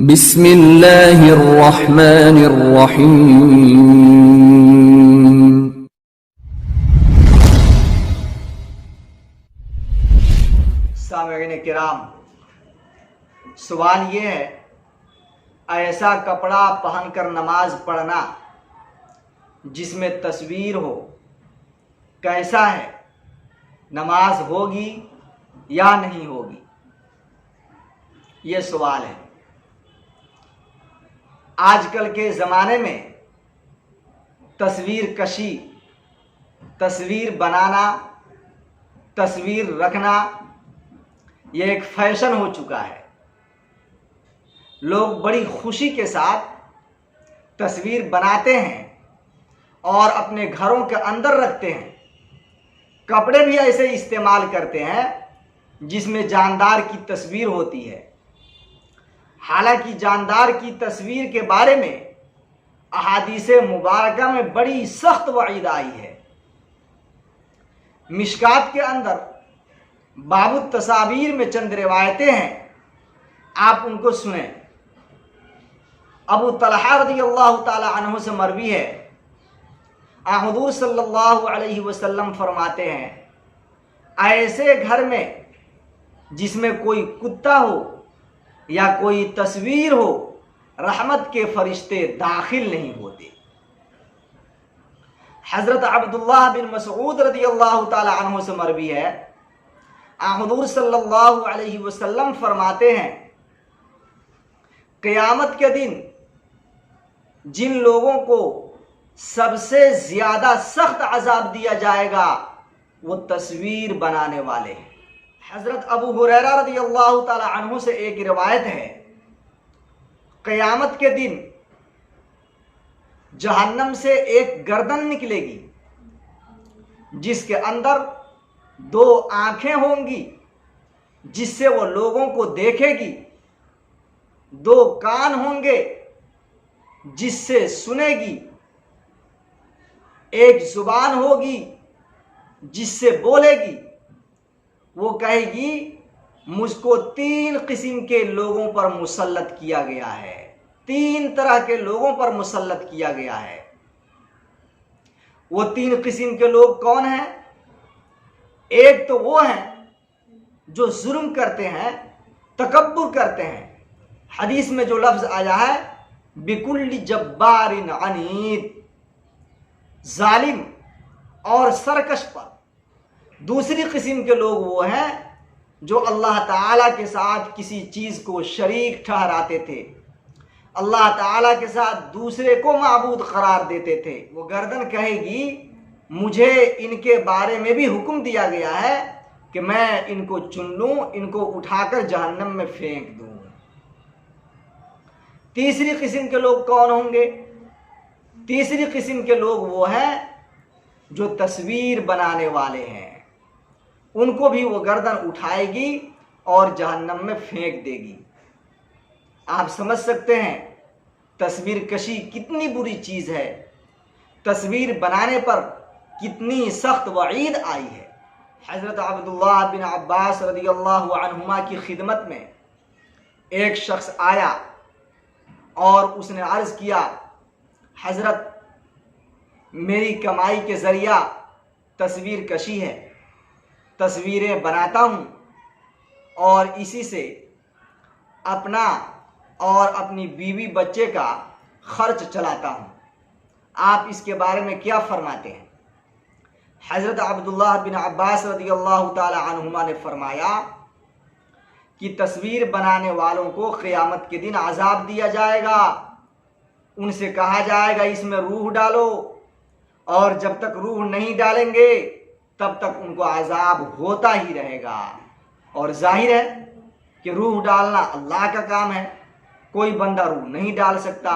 बिस्मिल्लाहिर्रहमानिर्रहीम। सामईन किराम, सवाल ये है, ऐसा कपड़ा पहनकर नमाज पढ़ना जिसमें तस्वीर हो कैसा है? नमाज होगी या नहीं होगी? ये सवाल है। आजकल के ज़माने में तस्वीर कशी, तस्वीर बनाना, तस्वीर रखना ये एक फैशन हो चुका है। लोग बड़ी खुशी के साथ तस्वीर बनाते हैं और अपने घरों के अंदर रखते हैं। कपड़े भी ऐसे इस्तेमाल करते हैं जिसमें जानदार की तस्वीर होती है। हालांकि जानदार की तस्वीर के बारे में अहादीसे मुबारका में बड़ी सख्त वईद आई है। मिशकात के अंदर बाबु तसावीर में चंद रिवायतें हैं, आप उनको सुने। अबू तलहा रज़ियल्लाहु ताला अन्हु से मरवी है, हुज़ूर सल्लल्लाहु अलैहि वसल्लम फरमाते हैं, ऐसे घर में जिसमें कोई कुत्ता हो या कोई तस्वीर हो, रहमत के फरिश्ते दाखिल नहीं होते। हज़रत अब्दुल्लाह बिन मसऊद रज़ियल्लाहु ताला अन्हु से मरवी है, हुज़ूर सल्लल्लाहु अलैहि वसल्लम फरमाते हैं, क़यामत के दिन जिन लोगों को सबसे ज़्यादा सख्त अज़ाब दिया जाएगा वो तस्वीर बनाने वाले हैं। हज़रत अबू हुरैरा रज़ियल्लाहु ताला अन्हु से एक रिवायत है, क़यामत के दिन जहन्नम से एक गर्दन निकलेगी जिसके अंदर दो आंखें होंगी जिससे वो लोगों को देखेगी, दो कान होंगे जिससे सुनेगी, एक जुबान होगी जिससे बोलेगी। वो कहेगी, मुझको 3 किस्म के लोगों पर मुसल्लत किया गया है, 3 तरह के लोगों पर मुसल्लत किया गया है। वो 3 किस्म के लोग कौन हैं? एक तो वो हैं जो जुल्म करते हैं, तकब्बुर करते हैं। हदीस में जो लफ्ज आया है, बिकुल्ली जब्बारिन अनीद, जालिम और सरकश पर। दूसरी किस्म के लोग वो हैं जो अल्लाह ताला के साथ किसी चीज़ को शरीक ठहराते थे, अल्लाह ताला के साथ दूसरे को माबूद करार देते थे। वो गर्दन कहेगी, मुझे इनके बारे में भी हुक्म दिया गया है कि मैं इनको चुन लूँ, इनको उठाकर जहन्नम में फेंक दूँ। तीसरी किस्म के लोग कौन होंगे? तीसरी किस्म के लोग वो हैं जो तस्वीर बनाने वाले हैं। उनको भी वो गर्दन उठाएगी और जहन्नम में फेंक देगी। आप समझ सकते हैं तस्वीर कशी कितनी बुरी चीज़ है, तस्वीर बनाने पर कितनी सख्त वईद आई है। हज़रत अब्दुल्लाह बिन अब्बास रज़ियल्लाहु अन्हुमा की खिदमत में एक शख्स आया और उसने अर्ज़ किया, हज़रत मेरी कमाई के ज़रिया तस्वीर कशी है, तस्वीरें बनाता हूँ और इसी से अपना और अपनी बीवी बच्चे का खर्च चलाता हूँ। आप इसके बारे में क्या फरमाते हैं? हज़रत अब्दुल्लाह बिन अब्बास रज़ियल्लाहु ताला अन्हुमा ने फरमाया कि तस्वीर बनाने वालों को क़यामत के दिन अज़ाब दिया जाएगा। उनसे कहा जाएगा, इसमें रूह डालो, और जब तक रूह नहीं डालेंगे तब तक उनको अज़ाब होता ही रहेगा। और जाहिर है कि रूह डालना अल्लाह का काम है, कोई बंदा रूह नहीं डाल सकता,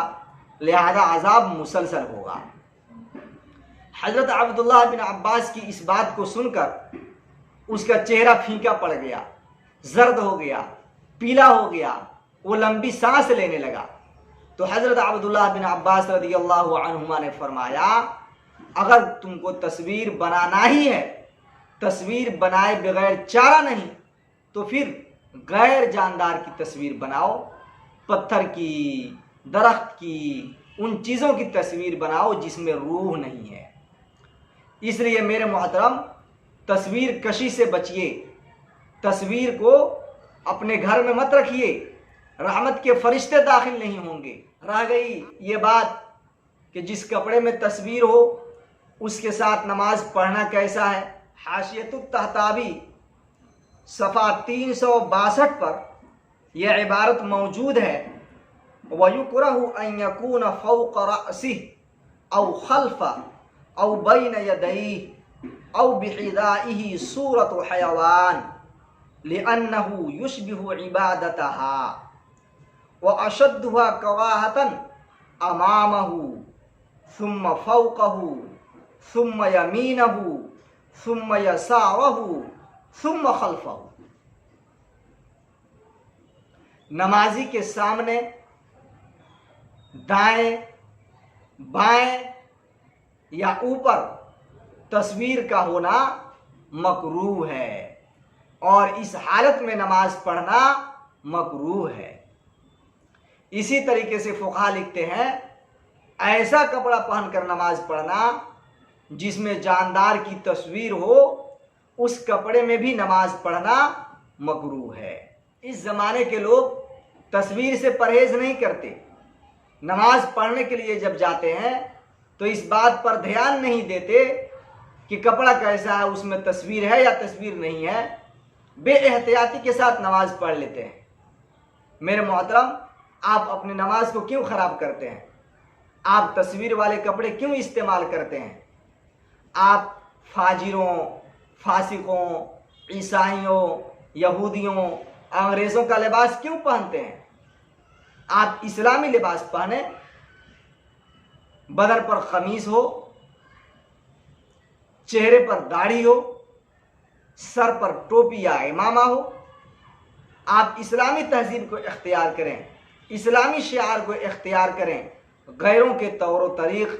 लिहाजा अज़ाब मुसलसल होगा। हज़रत अब्दुल्लाह बिन अब्बास की इस बात को सुनकर उसका चेहरा फीका पड़ गया, जर्द हो गया, पीला हो गया, वो लंबी सांस लेने लगा। तो हज़रत अब्दुल्लाह बिन अब्बास रज़ियल्लाहु अन्हुमा ने फरमाया, अगर तुमको तस्वीर बनाना ही है, तस्वीर बनाए बगैर चारा नहीं, तो फिर गैर जानदार की तस्वीर बनाओ। पत्थर की, दरख्त की, उन चीज़ों की तस्वीर बनाओ जिसमें रूह नहीं है। इसलिए मेरे मोहतरम, तस्वीर कशी से बचिए, तस्वीर को अपने घर में मत रखिए, रहमत के फरिश्ते दाखिल नहीं होंगे। रह गई ये बात कि जिस कपड़े में तस्वीर हो उसके साथ नमाज पढ़ना कैसा है। हाशियतुत तहतावी सफ़ा 362 पर यह इबारत मौजूद है, वयुकरहु अन यकून फौक़ रअसिह औ खल्फ़ औ बैन यदैहि औ बिहिदाइहि सूरतु हयवान लिअन्नहु युशबिहु इबादतहा व अशद्दुहा कराहतन अमामहु सुम्म फौक़हु सुम्म यमीनहु सुम्म यसारहु सुम्म खल्फ़हु। नमाजी के सामने दाएं, बाएं या ऊपर तस्वीर का होना मकरूह है और इस हालत में नमाज पढ़ना मकरूह है। इसी तरीके से फुक़हा लिखते हैं, ऐसा कपड़ा पहनकर नमाज पढ़ना जिसमें जानदार की तस्वीर हो, उस कपड़े में भी नमाज पढ़ना मकरूह है। इस ज़माने के लोग तस्वीर से परहेज़ नहीं करते। नमाज पढ़ने के लिए जब जाते हैं तो इस बात पर ध्यान नहीं देते कि कपड़ा कैसा है, उसमें तस्वीर है या तस्वीर नहीं है, बेएहतियाती के साथ नमाज पढ़ लेते हैं। मेरे मोहतरम, आप अपनी नमाज को क्यों ख़राब करते हैं? आप तस्वीर वाले कपड़े क्यों इस्तेमाल करते हैं? आप फाजिरों, फासिकों, ईसाइयों, यहूदियों, अंग्रेज़ों का लिबास क्यों पहनते हैं? आप इस्लामी लिबास पहने, बदन पर खमीस हो, चेहरे पर दाढ़ी हो, सर पर टोपी या इमामा हो। आप इस्लामी तहजीब को इख्तियार करें, इस्लामी शिआर को इख्तियार करें, गैरों के तौर तरीक़,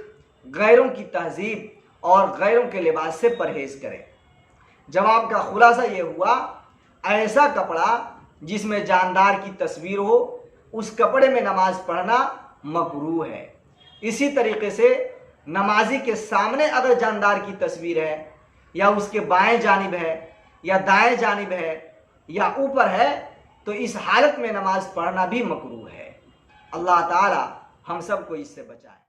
गैरों की तहजीब और गैरों के लिबास से परहेज़ करें। जवाब का खुलासा ये हुआ, ऐसा कपड़ा जिसमें जानदार की तस्वीर हो, उस कपड़े में नमाज पढ़ना मकरूह है। इसी तरीके से नमाजी के सामने अगर जानदार की तस्वीर है या उसके बाएं जानिब है या दाएं जानिब है या ऊपर है, तो इस हालत में नमाज पढ़ना भी मकरूह है। अल्लाह ताला हम सबको इससे बचाए।